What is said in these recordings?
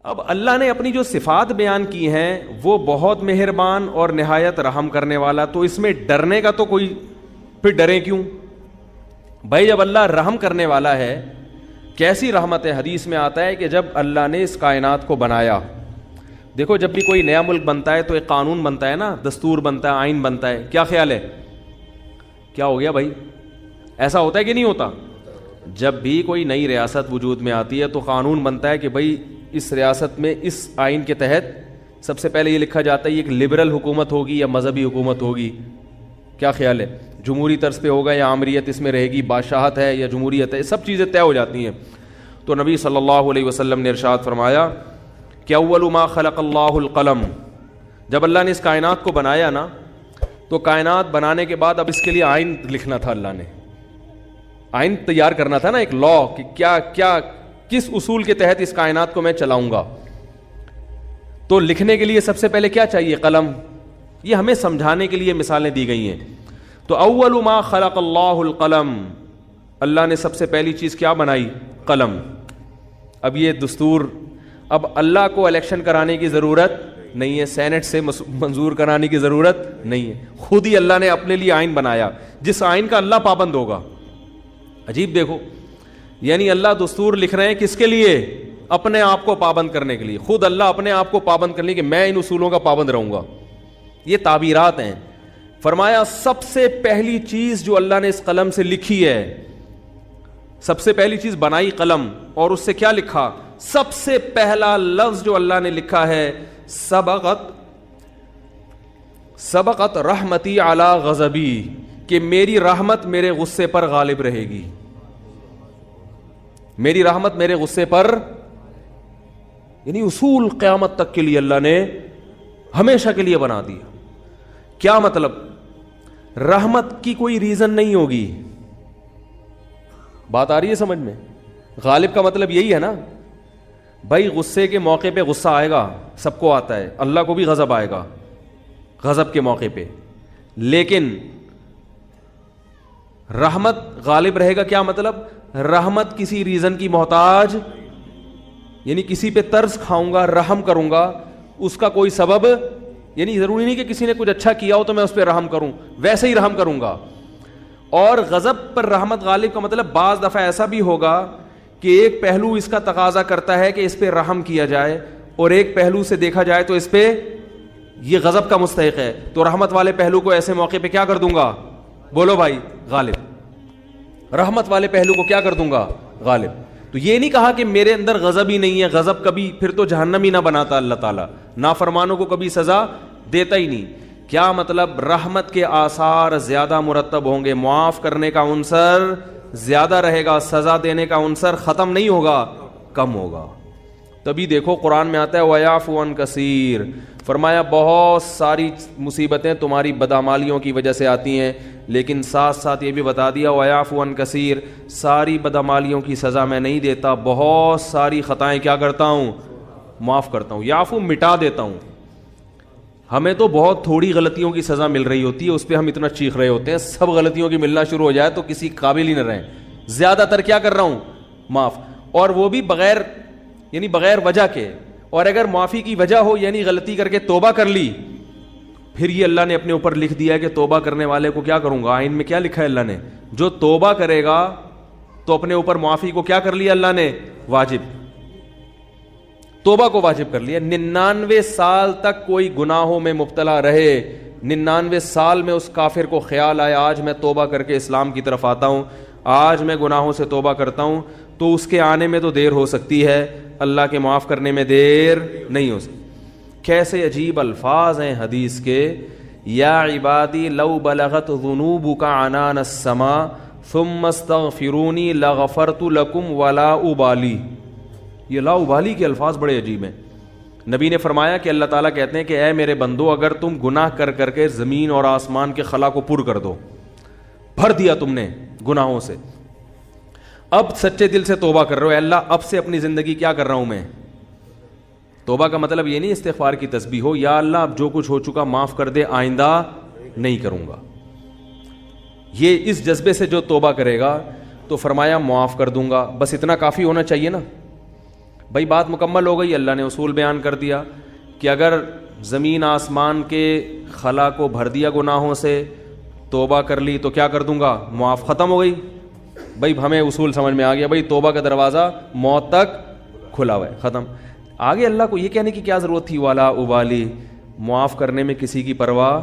اب اللہ نے اپنی جو صفات بیان کی ہیں وہ بہت مہربان اور نہایت رحم کرنے والا، تو اس میں ڈرنے کا تو کوئی، پھر ڈریں کیوں بھائی؟ جب اللہ رحم کرنے والا ہے، کیسی رحمت ہے؟ حدیث میں آتا ہے کہ جب اللہ نے اس کائنات کو بنایا، دیکھو جب بھی کوئی نیا ملک بنتا ہے تو ایک قانون بنتا ہے نا، دستور بنتا ہے، آئین بنتا ہے، کیا خیال ہے؟ کیا ہو گیا بھائی؟ ایسا ہوتا ہے کہ نہیں ہوتا؟ جب بھی کوئی نئی ریاست وجود میں آتی ہے تو قانون بنتا ہے کہ بھائی اس ریاست میں اس آئین کے تحت سب سے پہلے یہ لکھا جاتا ہے یہ ایک لبرل حکومت ہوگی یا مذہبی حکومت ہوگی. کیا خیال ہے؟ جمہوری طرز پہ ہوگا یا آمریت اس میں رہے گی، بادشاہت ہے یا جمہوریت ہے، سب چیزیں طے ہو جاتی ہیں. تو نبی صلی اللہ علیہ وسلم نے ارشاد فرمایا کہ اول ما خلق اللہ القلم، جب اللہ نے اس کائنات کو بنایا نا تو کائنات بنانے کے بعد اب اس کے لیے آئین لکھنا تھا، اللہ نے آئین تیار کرنا تھا نا، ایک لا کہ کیا کیا کس اصول کے تحت اس کائنات کو میں چلاؤں گا. تو لکھنے کے لیے سب سے پہلے کیا چاہیے؟ قلم. یہ ہمیں سمجھانے کے لیے مثالیں دی گئی ہیں. تو اول ما خلق اللہ القلم، اللہ نے سب سے پہلی چیز کیا بنائی؟ قلم. اب یہ دستور، اب اللہ کو الیکشن کرانے کی ضرورت نہیں ہے، سینٹ سے منظور کرانے کی ضرورت نہیں ہے، خود ہی اللہ نے اپنے لیے آئین بنایا جس آئین کا اللہ پابند ہوگا. عجیب دیکھو، یعنی اللہ دستور لکھ رہے ہیں کس کے لیے؟ اپنے آپ کو پابند کرنے کے لیے. خود اللہ اپنے آپ کو پابند کرنے کے، میں ان اصولوں کا پابند رہوں گا. یہ تعبیرات ہیں. فرمایا سب سے پہلی چیز جو اللہ نے اس قلم سے لکھی ہے، سب سے پہلی چیز بنائی قلم، اور اس سے کیا لکھا؟ سب سے پہلا لفظ جو اللہ نے لکھا ہے سبقت رحمتی علی غضبی، کہ میری رحمت میرے غصے پر غالب رہے گی. میری رحمت میرے غصے پر، یعنی اصول قیامت تک کے لیے اللہ نے ہمیشہ کے لیے بنا دیا. کیا مطلب؟ رحمت کی کوئی ریزن نہیں ہوگی. بات آ رہی ہے سمجھ میں؟ غالب کا مطلب یہی ہے نا بھائی، غصے کے موقع پہ غصہ آئے گا، سب کو آتا ہے، اللہ کو بھی غضب آئے گا غضب کے موقع پہ، لیکن رحمت غالب رہے گا. کیا مطلب؟ رحمت کسی ریزن کی محتاج، یعنی کسی پہ ترس کھاؤں گا، رحم کروں گا، اس کا کوئی سبب، یعنی ضروری نہیں کہ کسی نے کچھ اچھا کیا ہو تو میں اس پہ رحم کروں، ویسے ہی رحم کروں گا. اور غضب پر رحمت غالب کا مطلب بعض دفعہ ایسا بھی ہوگا کہ ایک پہلو اس کا تقاضا کرتا ہے کہ اس پہ رحم کیا جائے، اور ایک پہلو سے دیکھا جائے تو اس پہ یہ غضب کا مستحق ہے، تو رحمت والے پہلو کو ایسے موقع پہ کیا کر دوں گا؟ بولو بھائی، غالب. رحمت والے پہلو کو کیا کر دوں گا؟ غالب. تو یہ نہیں کہا کہ میرے اندر غضب ہی نہیں ہے، غضب کبھی پھر تو جہنم ہی نہ بناتا اللہ تعالیٰ، نافرمانوں کو کبھی سزا دیتا ہی نہیں. کیا مطلب؟ رحمت کے آثار زیادہ مرتب ہوں گے، معاف کرنے کا عنصر زیادہ رہے گا، سزا دینے کا عنصر ختم نہیں ہوگا، کم ہوگا. تبھی دیکھو قرآن میں آتا ہے وَيَعْفُو عَنْ كَثِيرٍ، فرمایا بہت ساری مصیبتیں تمہاری بدعمالیوں کی وجہ سے آتی ہیں، لیکن ساتھ ساتھ یہ بھی بتا دیا وَيَعْفُو عَنْ كَثِيرٍ، ساری بدعمالیوں کی سزا میں نہیں دیتا، بہت ساری خطائیں کیا کرتا ہوں؟ معاف کرتا ہوں. یعفو مٹا دیتا ہوں. ہمیں تو بہت تھوڑی غلطیوں کی سزا مل رہی ہوتی ہے، اس پہ ہم اتنا چیخ رہے ہوتے ہیں، سب غلطیوں کی ملنا شروع ہو جائے تو کسی قابل ہی نہ رہیں. زیادہ تر کیا کر رہا ہوں؟ معاف، اور وہ بھی بغیر، یعنی بغیر وجہ کے. اور اگر معافی کی وجہ ہو، یعنی غلطی کر کے توبہ کر لی، پھر یہ اللہ نے اپنے اوپر لکھ دیا ہے کہ توبہ کرنے والے کو کیا کروں گا. آئین میں کیا لکھا ہے اللہ نے؟ جو توبہ کرے گا تو اپنے اوپر معافی کو کیا کر لیا اللہ نے؟ واجب. توبہ کو واجب کر لیا. 99 سال تک کوئی گناہوں میں مبتلا رہے، 99 سال میں اس کافر کو خیال آیا آج میں توبہ کر کے اسلام کی طرف آتا ہوں، آج میں گناہوں سے توبہ کرتا ہوں، تو اس کے آنے میں تو دیر ہو سکتی ہے، اللہ کے معاف کرنے میں دیر نہیں ہو سکتی. کیسے عجیب الفاظ ہیں حدیث کے. یا عبادی لو بلغت ذنوبک عنان السماء ثم استغفرونی لغفرت لکم ولا ابالی. یہ لا ابالی کے الفاظ بڑے عجیب ہیں. نبی نے فرمایا کہ اللہ تعالیٰ کہتے ہیں کہ اے میرے بندو، اگر تم گناہ کر کر کے زمین اور آسمان کے خلا کو پر کر دو، بھر دیا تم نے گناہوں سے، اب سچے دل سے توبہ کر رہے ہو، اے اللہ اب سے اپنی زندگی کیا کر رہا ہوں میں. توبہ کا مطلب یہ نہیں استغفار کی تسبیح ہو، یا اللہ اب جو کچھ ہو چکا معاف کر دے، آئندہ نہیں کروں گا. یہ اس جذبے سے جو توبہ کرے گا تو فرمایا معاف کر دوں گا. بس اتنا کافی ہونا چاہیے نا. بھائی بات مکمل ہو گئی. اللہ نے اصول بیان کر دیا کہ اگر زمین آسمان کے خلا کو بھر دیا گناہوں سے, توبہ کر لی تو کیا کر دوں گا, معاف. ختم ہو گئی. بھائی ہمیں اصول سمجھ میں آ گیا, بھائی توبہ کا دروازہ موت تک کھلا ہوا ہے, ختم. آگے اللہ کو یہ کہنے کی کیا ضرورت تھی, والا ابالی, معاف کرنے میں کسی کی پرواہ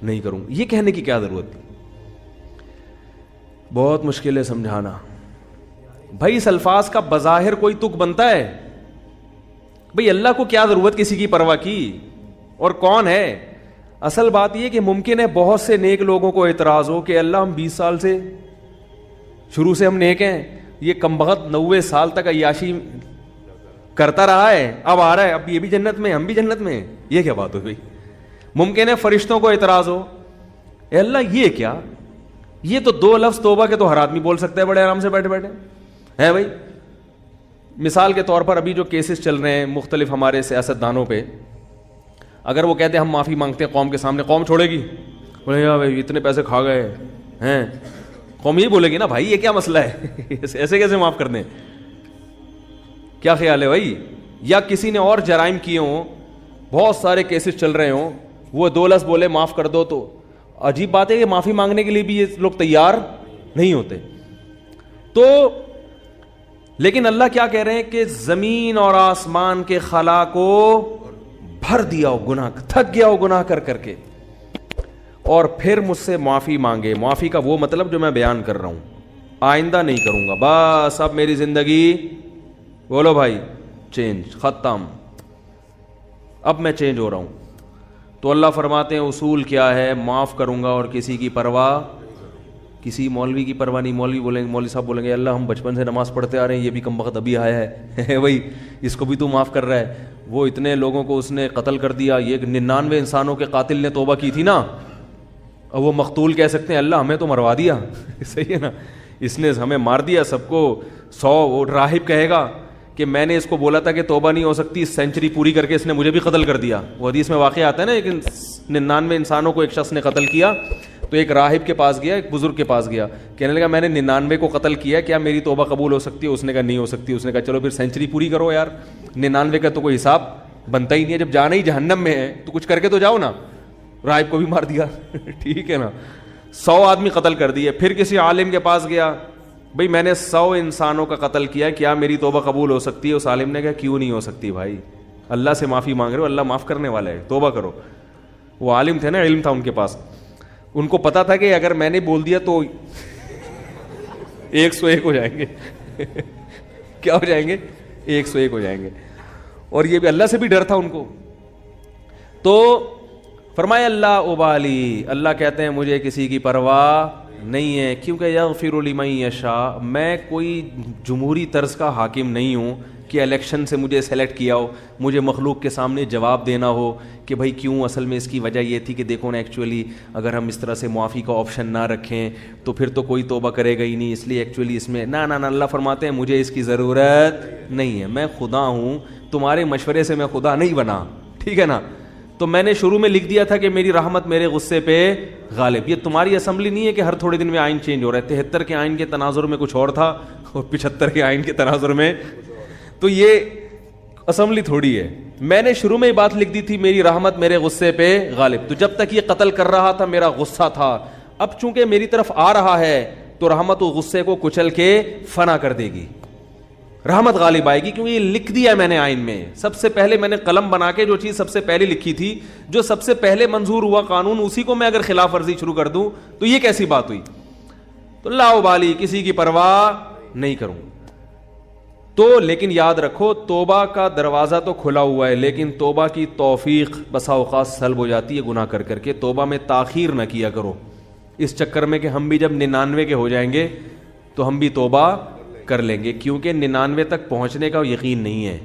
نہیں کروں, یہ کہنے کی کیا ضرورت تھی؟ بہت مشکل ہے سمجھانا. بھائی اس الفاظ کا بظاہر کوئی تک بنتا ہے؟ بھئی اللہ کو کیا ضرورت کسی کی پرواہ کی, اور کون ہے؟ اصل بات یہ کہ ممکن ہے بہت سے نیک لوگوں کو اعتراض ہو کہ اللہ ہم 20 سال سے شروع سے ہم نیک ہیں, یہ کمبخت 90 سال تک عیاشی کرتا رہا ہے, اب آ رہا ہے, اب یہ بھی جنت میں, ہم بھی جنت میں, یہ کیا بات ہو بھائی؟ ممکن ہے فرشتوں کو اعتراض ہو, اے اللہ یہ کیا, یہ تو 2 لفظ توبہ کے تو ہر آدمی بول سکتا ہے بڑے آرام سے بیٹھے بیٹھے ہے بھائی. مثال کے طور پر ابھی جو کیسز چل رہے ہیں مختلف ہمارے سیاست دانوں پہ, اگر وہ کہتے ہیں ہم معافی مانگتے ہیں قوم کے سامنے, قوم چھوڑے گی؟ بولے یار بھائی اتنے پیسے کھا گئے ہیں, قوم یہ بولے گی نا بھائی یہ کیا مسئلہ ہے, ایسے کیسے معاف کر دیں؟ کیا خیال ہے بھائی؟ یا کسی نے اور جرائم کیے ہوں, بہت سارے کیسز چل رہے ہوں, وہ 2 لفظ بولے معاف کر دو, تو عجیب بات ہے کہ معافی مانگنے کے لیے بھی یہ لوگ تیار نہیں ہوتے. تو لیکن اللہ کیا کہہ رہے ہیں کہ زمین اور آسمان کے خلا کو بھر دیا ہو گناہ, تھک گیا ہو گناہ کر کر کے, اور پھر مجھ سے معافی مانگے. معافی کا وہ مطلب جو میں بیان کر رہا ہوں, آئندہ نہیں کروں گا, بس اب میری زندگی, بولو بھائی, چینج, ختم, اب میں چینج ہو رہا ہوں. تو اللہ فرماتے ہیں اصول کیا ہے, معاف کروں گا اور کسی کی پرواہ, کسی مولوی کی پرواہ نہیں. مولوی بولیں گے, مولوی صاحب بولیں گے اللہ ہم بچپن سے نماز پڑھتے آ رہے ہیں, یہ بھی کم وقت ابھی آیا ہے بھائی اس کو بھی تو معاف کر رہا ہے, وہ اتنے لوگوں کو اس نے قتل کر دیا, یہ 99 انسانوں کے قاتل نے توبہ کی تھی نا, اب وہ مقتول کہہ سکتے ہیں اللہ ہمیں تو مروا دیا صحیح ہے نا, اس نے ہمیں مار دیا سب کو. 100 وہ راہب کہے گا کہ میں نے اس کو بولا تھا کہ توبہ نہیں ہو سکتی, سینچری پوری کر کے اس نے مجھے بھی قتل کر دیا. وہ حدیث میں واقعہ آتا ہے نا, لیکن 99 انسانوں کو ایک شخص نے قتل کیا, تو ایک راہب کے پاس گیا, ایک بزرگ کے پاس گیا, کہنے لگا میں نے 99 کو قتل کیا, کیا میری توبہ قبول ہو سکتی ہے؟ اس نے کہا نہیں ہو سکتی. اس نے کہا چلو پھر سینچری پوری کرو یار, 99 کا تو کوئی حساب بنتا ہی نہیں ہے, جب جانا ہی جہنم میں ہے تو کچھ کر کے تو جاؤ نا. راہب کو بھی مار دیا ٹھیک ہے نا, 100 آدمی قتل کر دیے. پھر کسی عالم کے پاس گیا, بھئی میں نے 100 انسانوں کا قتل کیا, کیا میری توبہ قبول ہو سکتی ہے؟ اس عالم نے کہا کیوں نہیں ہو سکتی بھائی, اللہ سے معافی مانگ رہے ہو, اللہ معاف کرنے والا ہے, توبہ کرو. وہ عالم تھے نا, علم تھا ان کے پاس, ان کو پتا تھا کہ اگر میں نے بول دیا تو 101 ہو جائیں گے کیا ہو جائیں گے؟ 101 ہو جائیں گے. اور یہ بھی اللہ سے بھی ڈر تھا ان کو. تو فرمایا اللہ ابالی, اللہ کہتے ہیں مجھے کسی کی پرواہ نہیں ہے, کیونکہ یغفر لمن یشاء, میں کوئی جمہوری طرز کا حاکم نہیں ہوں کہ الیکشن سے مجھے سلیکٹ کیا ہو, مجھے مخلوق کے سامنے جواب دینا ہو کہ بھائی کیوں, اصل میں اس کی وجہ یہ تھی کہ دیکھو نا ایکچولی اگر ہم اس طرح سے معافی کا آپشن نہ رکھیں تو پھر تو کوئی توبہ کرے گا ہی نہیں, اس لیے ایکچولی اس میں نہ اللہ فرماتے ہیں مجھے اس کی ضرورت نہیں ہے, میں خدا ہوں, تمہارے مشورے سے میں خدا نہیں بنا, ٹھیک ہے نا. تو میں نے شروع میں لکھ دیا تھا کہ میری رحمت میرے غصے پہ غالب. یہ تمہاری اسمبلی نہیں ہے کہ ہر تھوڑے دن میں آئین چینج ہو رہا ہے. 73 کے آئین کے تناظر میں کچھ اور تھا اور 75 کے آئین کے تناظر میں, تو یہ اسمبلی تھوڑی ہے. میں نے شروع میں یہ بات لکھ دی تھی میری رحمت میرے غصے پہ غالب. تو جب تک یہ قتل کر رہا تھا میرا غصہ تھا, اب چونکہ میری طرف آ رہا ہے تو رحمت و غصے کو کچل کے فنا کر دے گی, رحمت غالب آئے گی, کیونکہ یہ لکھ دیا ہے میں نے آئین میں. سب سے پہلے میں نے قلم بنا کے جو چیز سب سے پہلے لکھی تھی, جو سب سے پہلے منظور ہوا قانون, اسی کو میں اگر خلاف ورزی شروع کر دوں تو یہ کیسی بات ہوئی؟ تو لا ابالی, کسی کی پرواہ نہیں کروں. تو لیکن یاد رکھو توبہ کا دروازہ تو کھلا ہوا ہے, لیکن توبہ کی توفیق بسا اوقات سلب ہو جاتی ہے گناہ کر کر کے. توبہ میں تاخیر نہ کیا کرو اس چکر میں کہ ہم بھی جب 99 کے ہو جائیں گے تو ہم بھی توبہ کر لیں گے, کیونکہ 99 تک پہنچنے کا یقین نہیں ہے,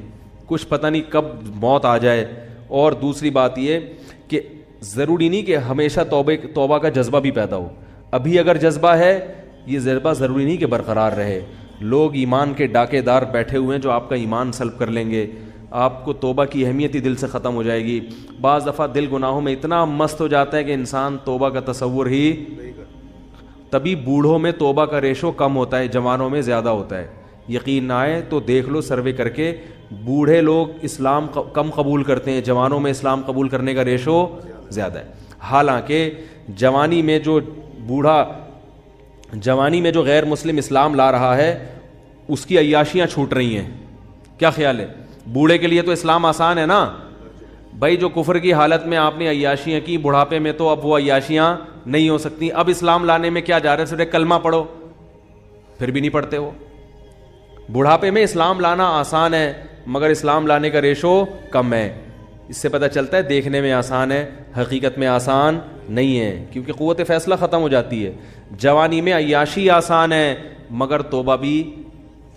کچھ پتہ نہیں کب موت آ جائے. اور دوسری بات یہ کہ ضروری نہیں کہ ہمیشہ توبہ کا جذبہ بھی پیدا ہو. ابھی اگر جذبہ ہے, یہ جذبہ ضروری نہیں کہ برقرار رہے. لوگ ایمان کے ڈاکے دار بیٹھے ہوئے ہیں جو آپ کا ایمان سلب کر لیں گے, آپ کو توبہ کی اہمیت ہی دل سے ختم ہو جائے گی. بعض دفعہ دل گناہوں میں اتنا مست ہو جاتا ہے کہ انسان توبہ کا تصور ہی, تبھی بوڑھوں میں توبہ کا ریشو کم ہوتا ہے, جوانوں میں زیادہ ہوتا ہے. یقین نہ آئے تو دیکھ لو سروے کر کے, بوڑھے لوگ اسلام کم قبول کرتے ہیں, جوانوں میں اسلام قبول کرنے کا ریشو زیادہ ہے. حالانکہ جوانی میں جو غیر مسلم اسلام لا رہا ہے اس کی عیاشیاں چھوٹ رہی ہیں. کیا خیال ہے؟ بوڑھے کے لیے تو اسلام آسان ہے نا بھائی, جو کفر کی حالت میں آپ نے عیاشیاں کی, بڑھاپے میں تو اب وہ عیاشیاں نہیں ہو سکتی. اب اسلام لانے میں کیا جا رہا ہے, صرف کلمہ پڑھو, پھر بھی نہیں پڑھتے ہو. بڑھاپے میں اسلام لانا آسان ہے مگر اسلام لانے کا ریشو کم ہے. اس سے پتہ چلتا ہے دیکھنے میں آسان ہے, حقیقت میں آسان نہیں ہے, کیونکہ قوت فیصلہ ختم ہو جاتی ہے. جوانی میں عیاشی آسان ہے مگر توبہ بھی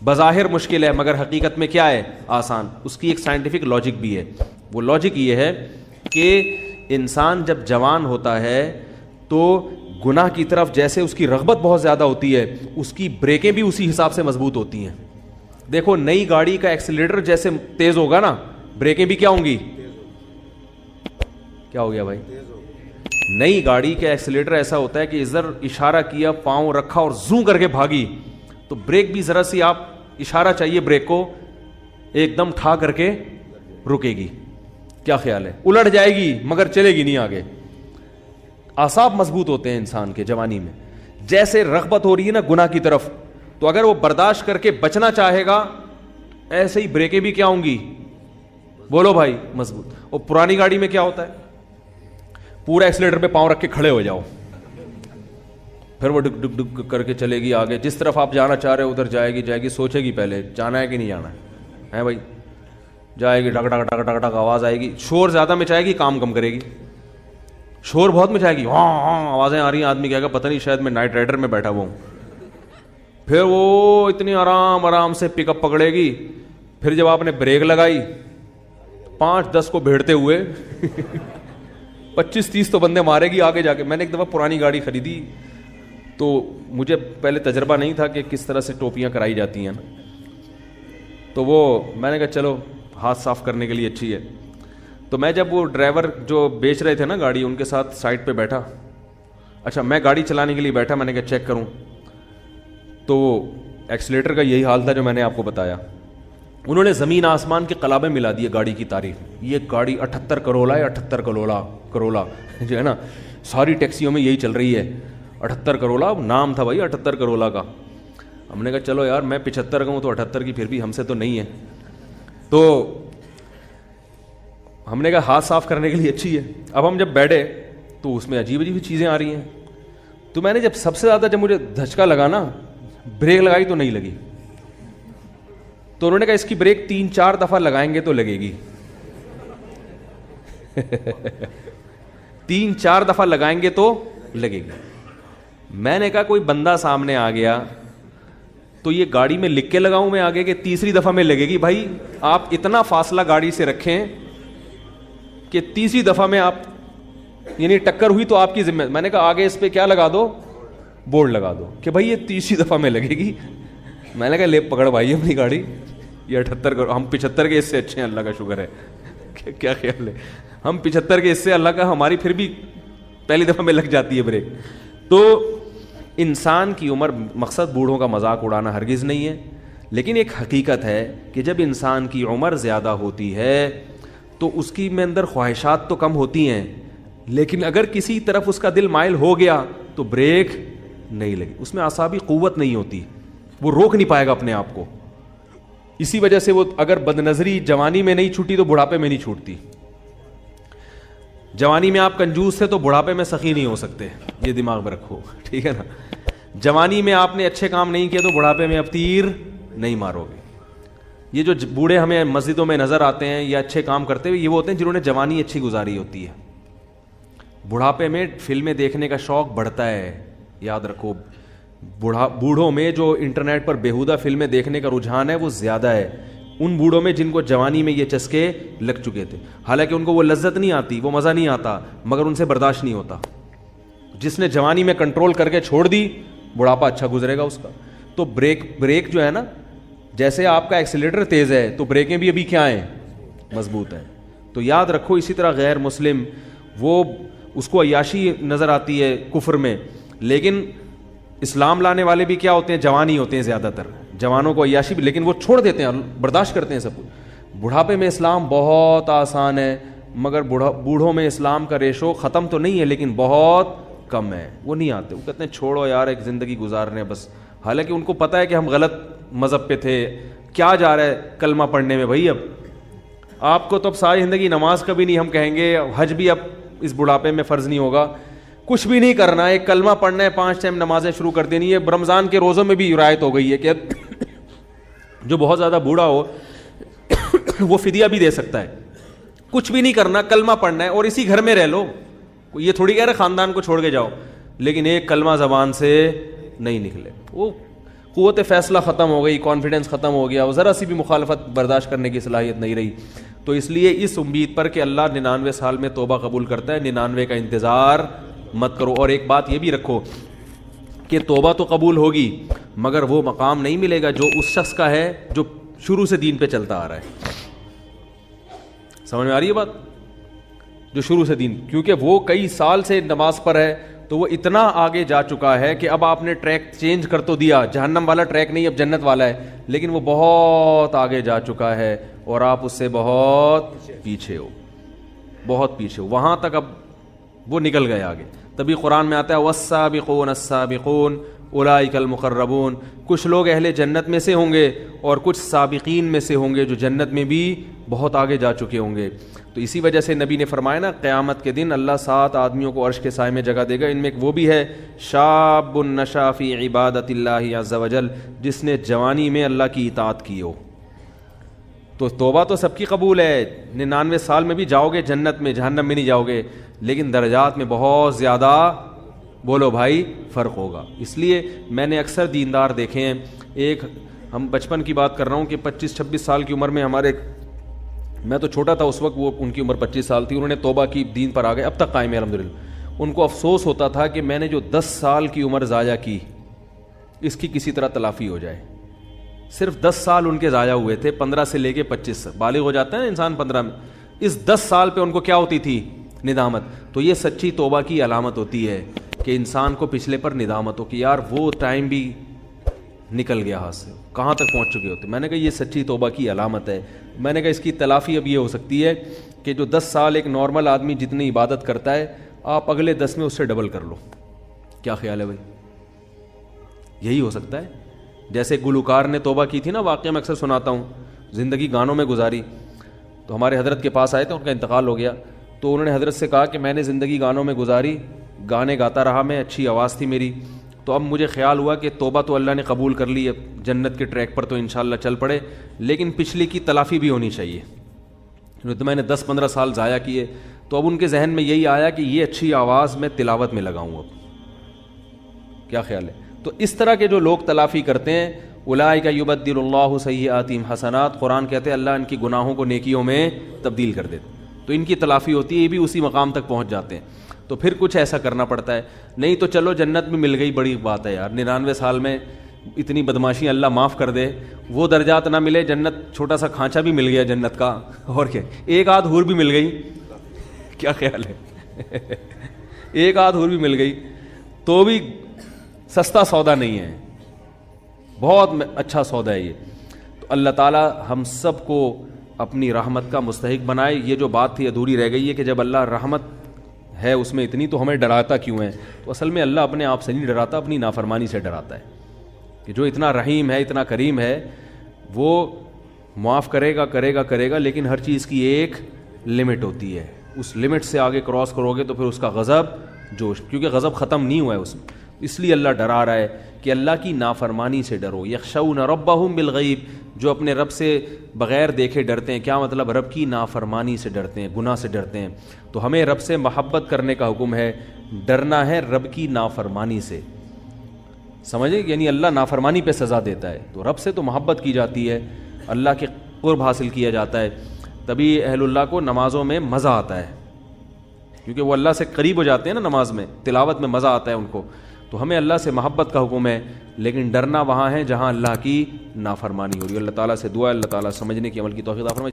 بظاہر مشکل ہے, مگر حقیقت میں کیا ہے, آسان. اس کی ایک سائنٹیفک لاجک بھی ہے. وہ لاجک یہ ہے کہ انسان جب جوان ہوتا ہے تو گناہ کی طرف جیسے اس کی رغبت بہت زیادہ ہوتی ہے, اس کی بریکیں بھی اسی حساب سے مضبوط ہوتی ہیں. دیکھو نئی گاڑی کا ایکسیلیٹر جیسے تیز ہوگا نا, بریکیں بھی کیا ہوں گی, کیا ہو گیا بھائی, نئی گاڑی کا ایکسیلیٹر ایسا ہوتا ہے کہ ادھر اشارہ کیا, پاؤں رکھا اور زوں کر کے بھاگی, تو بریک بھی ذرا سی آپ اشارہ چاہیے بریک کو, ایک دم ٹھا کر کے رکے گی. کیا خیال ہے, الٹ جائے گی مگر چلے گی نہیں آگے. اعصاب مضبوط ہوتے ہیں انسان کے جوانی میں. جیسے رغبت ہو رہی ہے نا گناہ کی طرف, تو اگر وہ برداشت کر کے بچنا چاہے گا, ایسے ہی بریکیں بھی کیا ہوں گی, بولو بھائی, مضبوط. اور پرانی گاڑی میں کیا ہوتا ہے, پورا ایکسیلیٹر پہ پاؤں رکھ کے کھڑے ہو جاؤ, پھر وہ ڈک ڈک ڈک کر کے چلے گی آگے, جس طرف آپ جانا چاہ رہے ہو ادھر جائے گی, سوچے گی پہلے جانا ہے کہ نہیں جانا ہے بھائی, جائے گی, ڈک ڈک ڈک ڈک ڈک آواز آئے گی, شور زیادہ مچائے گی, کام کم کرے گی. شور بہت مچائے گی, ہاں ہاں آوازیں آ رہی ہیں, آدمی کہے گا پتہ نہیں شاید میں نائٹ رائڈر میں بیٹھا ہوا ہوں. پھر وہ اتنی آرام سے پک اپ پکڑے گی. پھر جب آپ نے بریک لگائی, 5-10 کو بھیڑتے ہوئے 25-30 تو بندے مارے گی آگے جا کے. میں نے ایک دفعہ پرانی گاڑی خریدی تو مجھے پہلے تجربہ نہیں تھا کہ کس طرح سے ٹوپیاں کرائی جاتی ہیں, تو وہ میں نے کہا چلو ہاتھ صاف کرنے کے لیے اچھی ہے. تو میں جب وہ ڈرائیور جو بیچ رہے تھے نا گاڑی, ان کے ساتھ سائڈ پہ بیٹھا, اچھا میں گاڑی چلانے کے لیے بیٹھا, میں نے کہا چیک کروں, تو ایکسیلیٹر کا یہی حال تھا جو میں نے آپ کو بتایا. انہوں نے زمین آسمان کے قلابیں ملا دیے گاڑی کی تعریف. یہ گاڑی 78 کروڑا ہے, 78 کروڑا جو ہے نا, ساری ٹیکسیوں میں یہی چل رہی ہے, 78 کروڑا نام تھا بھائی, 78 کروڑا کا. ہم نے کہا چلو یار میں 75 کا ہوں تو 78 کی پھر بھی ہم سے تو نہیں ہے. تو ہم نے کہا ہاتھ صاف کرنے کے لیے اچھی ہے. اب ہم جب بیٹھے تو اس میں عجیب عجیب چیزیں آ رہی ہیں. تو میں نے جب سب سے زیادہ جب مجھے دھچکا لگا نا, بریک لگائی تو نہیں لگی. تو انہوں نے کہا اس کی بریک 3-4 دفعہ لگائیں گے تو لگے گی. 3-4 دفعہ لگائیں گے تو لگے گی. میں نے کہا کوئی بندہ سامنے آ گیا تو یہ گاڑی میں لکھ کے لگاؤں میں آگے کہ تیسری دفعہ میں لگے گی. بھائی آپ اتنا فاصلہ گاڑی سے رکھیں کہ تیسری دفعہ میں آپ یعنی ٹکر ہوئی تو آپ کی ذمہ. میں نے کہا آگے اس پہ کیا لگا دو, بورڈ لگا دو کہ بھائی یہ تیسری دفعہ میں لگے گی. میں نے کہا لے پکڑ بھائی اپنی گاڑی, یہ 78 ہم 75 کے اس سے اچھے ہیں, اللہ کا شکر ہے. کیا خیال ہے, ہم 75 کے اس سے, اللہ کا ہماری پھر بھی پہلی دفعہ میں لگ جاتی ہے بریک. تو انسان کی عمر, مقصد بوڑھوں کا مذاق اڑانا ہرگز نہیں ہے, لیکن ایک حقیقت ہے کہ جب انسان کی عمر زیادہ ہوتی ہے تو اس کی میں اندر خواہشات تو کم ہوتی ہیں, لیکن اگر کسی طرف اس کا دل مائل ہو گیا تو بریک نہیں لگی. اس میں اعصابی قوت نہیں ہوتی, وہ روک نہیں پائے گا اپنے آپ کو. اسی وجہ سے وہ اگر بدنظری جوانی میں نہیں چھوٹی تو بڑھاپے میں نہیں چھوٹتی. جوانی میں آپ کنجوس تھے تو بڑھاپے میں سخی نہیں ہو سکتے, یہ دماغ میں رکھو, ٹھیک ہے نا. جوانی میں آپ نے اچھے کام نہیں کیے تو بڑھاپے میں اب تیر نہیں مارو گے. یہ جو بوڑھے ہمیں مسجدوں میں نظر آتے ہیں یا اچھے کام کرتے ہوئے, یہ وہ ہوتے ہیں جنہوں نے جوانی اچھی گزاری ہوتی ہے. بڑھاپے میں فلمیں دیکھنے کا شوق بڑھتا ہے, یاد رکھو. بوڑھوں میں جو انٹرنیٹ پر بیہودہ فلمیں دیکھنے کا رجحان ہے وہ زیادہ ہے ان بوڑھوں میں جن کو جوانی میں یہ چسکے لگ چکے تھے. حالانکہ ان کو وہ لذت نہیں آتی, وہ مزہ نہیں آتا, مگر ان سے برداشت نہیں ہوتا. جس نے جوانی میں کنٹرول کر کے چھوڑ دی, بڑھاپا اچھا گزرے گا اس کا. تو بریک جو ہے نا, جیسے آپ کا ایکسیلیٹر تیز ہے تو بریکیں بھی ابھی کیا ہیں, مضبوط ہیں. تو یاد رکھو, اسی طرح غیر مسلم وہ اس کو عیاشی نظر آتی ہے کفر میں, لیکن اسلام لانے والے بھی کیا ہوتے ہیں, جوان ہی ہوتے ہیں زیادہ تر. جوانوں کو عیاشی بھی, لیکن وہ چھوڑ دیتے ہیں, برداشت کرتے ہیں سب کچھ. بڑھاپے میں اسلام بہت آسان ہے، مگر بوڑھوں میں اسلام کا ریشو ختم تو نہیں ہے لیکن بہت کم ہے. وہ نہیں آتے، وہ کہتے ہیں چھوڑو یار ایک زندگی گزارنے بس، حالانکہ ان کو پتہ ہے کہ ہم غلط مذہب پہ تھے. کیا جا رہا ہے کلمہ پڑھنے میں بھائی؟ اب آپ کو تو اب ساری زندگی نماز کبھی نہیں، ہم کہیں گے حج بھی اب اس بڑھاپے میں فرض نہیں ہوگا. کچھ بھی نہیں کرنا ہے، ایک کلمہ پڑھنا ہے، 5 ٹائم نمازیں شروع کر دینی ہے. رمضان کے روزوں میں بھی رعایت ہو گئی ہے کہ جو بہت زیادہ بوڑھا ہو وہ فدیہ بھی دے سکتا ہے. کچھ بھی نہیں کرنا، کلمہ پڑھنا ہے اور اسی گھر میں رہ لو. یہ تھوڑی کہہ رہے خاندان کو چھوڑ کے جاؤ، لیکن ایک کلمہ زبان سے نہیں نکلے. وہ قوت فیصلہ ختم ہو گئی، کانفیڈنس ختم ہو گیا، وہ ذرا سی بھی مخالفت برداشت کرنے کی صلاحیت نہیں رہی. تو اس لیے اس امید پر کہ اللہ 99 سال میں توبہ قبول کرتا ہے، 99 کا انتظار مت کرو. اور ایک بات یہ بھی رکھو کہ توبہ تو قبول ہوگی مگر وہ مقام نہیں ملے گا جو اس شخص کا ہے جو شروع سے دین پہ چلتا آ رہا ہے. سمجھ میں آ رہی ہے بات؟ جو شروع سے دین، کیونکہ وہ کئی سال سے نماز پر ہے تو وہ اتنا آگے جا چکا ہے کہ اب آپ نے ٹریک چینج کر تو دیا، جہنم والا ٹریک نہیں اب جنت والا ہے، لیکن وہ بہت آگے جا چکا ہے اور آپ اس سے بہت پیچھے ہو، بہت پیچھے ہو. وہاں تک اب وہ نکل گئے آگے. تبھی قرآن میں آتا ہے والسابقون السابقون اولئک المقربون. کچھ لوگ اہل جنت میں سے ہوں گے اور کچھ سابقین میں سے ہوں گے جو جنت میں بھی بہت آگے جا چکے ہوں گے. تو اسی وجہ سے نبی نے فرمایا نا قیامت کے دن اللہ 7 آدمیوں کو عرش کے سائے میں جگہ دے گا. ان میں ایک وہ بھی ہے شاب نشا فی عبادت اللہ عز وجل، جس نے جوانی میں اللہ کی اطاعت کی ہو. تو توبہ تو سب کی قبول ہے، 99 سال میں بھی جاؤ گے جنت میں، جہنم میں نہیں جاؤ گے، لیکن درجات میں بہت زیادہ بولو بھائی فرق ہوگا. اس لیے میں نے اکثر دیندار دیکھے ہیں، ایک ہم بچپن کی بات کر رہا ہوں کہ 25-26 سال کی عمر میں ہمارے، میں تو چھوٹا تھا اس وقت، وہ ان کی عمر 25 سال تھی، انہوں نے توبہ کی، دین پر آ گئے، اب تک قائم ہے الحمدللہ. ان کو افسوس ہوتا تھا کہ میں نے جو 10 سال کی عمر ضائع کی اس کی کسی طرح تلافی ہو جائے. صرف 10 سال ان کے ضائع ہوئے تھے، 15 سے لے کے 25 بالغ ہو جاتا ہے نا انسان 15 میں. اس 10 سال پہ ان کو کیا ہوتی تھی؟ ندامت. تو یہ سچی توبہ کی علامت ہوتی ہے کہ انسان کو پچھلے پر ندامت ہو کہ یار وہ ٹائم بھی نکل گیا ہاتھ سے، کہاں تک پہنچ چکے ہوتے. میں نے کہا یہ سچی توبہ کی علامت ہے. میں نے کہا اس کی تلافی اب یہ ہو سکتی ہے کہ جو 10 سال ایک نارمل آدمی جتنی عبادت کرتا ہے آپ اگلے 10 میں اس سے ڈبل کر لو. کیا خیال ہے بھائی؟ یہی ہو سکتا ہے. جیسے گلوکار نے توبہ کی تھی نا، واقعہ میں اکثر سناتا ہوں، زندگی گانوں میں گزاری. تو ہمارے حضرت کے پاس آئے تھے، ان کا انتقال ہو گیا، تو انہوں نے حضرت سے کہا کہ میں نے زندگی گانوں میں گزاری، گانے گاتا رہا میں، اچھی آواز تھی میری، تو اب مجھے خیال ہوا کہ توبہ تو اللہ نے قبول کر لی ہے، جنت کے ٹریک پر تو انشاءاللہ چل پڑے، لیکن پچھلی کی تلافی بھی ہونی چاہیے. تو میں نے 10-15 سال ضائع کیے. تو اب ان کے ذہن میں یہی آیا کہ یہ اچھی آواز میں تلاوت میں لگاؤں. اب کیا خیال ہے؟ تو اس طرح کے جو لوگ تلافی کرتے ہیں، اولئک یبدل اللہ سیئاتہم حسنات، قرآن کہتے ہیں اللہ ان کی گناہوں کو نیکیوں میں تبدیل کر دیتے، تو ان کی تلافی ہوتی ہے، یہ بھی اسی مقام تک پہنچ جاتے ہیں. تو پھر کچھ ایسا کرنا پڑتا ہے. نہیں تو چلو جنت میں مل گئی، بڑی بات ہے یار، 99 سال میں اتنی بدماشی اللہ معاف کر دے، وہ درجات نہ ملے، جنت چھوٹا سا کھانچا بھی مل گیا جنت کا، اور کیا، ایک آدھ حور بھی مل گئی. کیا خیال ہے؟ ایک آدھ حور بھی مل گئی تو بھی سستا سودا نہیں ہے، بہت اچھا سودا ہے یہ. تو اللہ تعالیٰ ہم سب کو اپنی رحمت کا مستحق بنائے. یہ جو بات تھی ادھوری رہ گئی ہے کہ جب اللہ رحمت ہے اس میں اتنی تو ہمیں ڈراتا کیوں ہے؟ تو اصل میں اللہ اپنے آپ سے نہیں ڈراتا، اپنی نافرمانی سے ڈراتا ہے کہ جو اتنا رحیم ہے، اتنا کریم ہے، وہ معاف کرے گا، لیکن ہر چیز کی ایک لمٹ ہوتی ہے. اس لمٹ سے آگے کراس کرو گے تو پھر اس کا غضب جوش، کیونکہ غضب ختم نہیں ہوا ہے اس میں، اس لیے اللہ ڈرا رہا ہے کہ اللہ کی نافرمانی سے ڈرو. یخشون ربہم بالغیب، جو اپنے رب سے بغیر دیکھے ڈرتے ہیں. کیا مطلب؟ رب کی نافرمانی سے ڈرتے ہیں، گناہ سے ڈرتے ہیں. تو ہمیں رب سے محبت کرنے کا حکم ہے، ڈرنا ہے رب کی نافرمانی سے. سمجھے؟ یعنی اللہ نافرمانی پہ سزا دیتا ہے، تو رب سے تو محبت کی جاتی ہے، اللہ کے قرب حاصل کیا جاتا ہے. تبھی اہل اللہ کو نمازوں میں مزہ آتا ہے، کیونکہ وہ اللہ سے قریب ہو جاتے ہیں نا، نماز میں تلاوت میں مزہ آتا ہے ان کو. تو ہمیں اللہ سے محبت کا حکم ہے، لیکن ڈرنا وہاں ہے جہاں اللہ کی نافرمانی ہو رہی ہے. اللہ تعالیٰ سے دعا ہے اللہ تعالیٰ سمجھنے کی، عمل کی توفیق عطا فرمائے.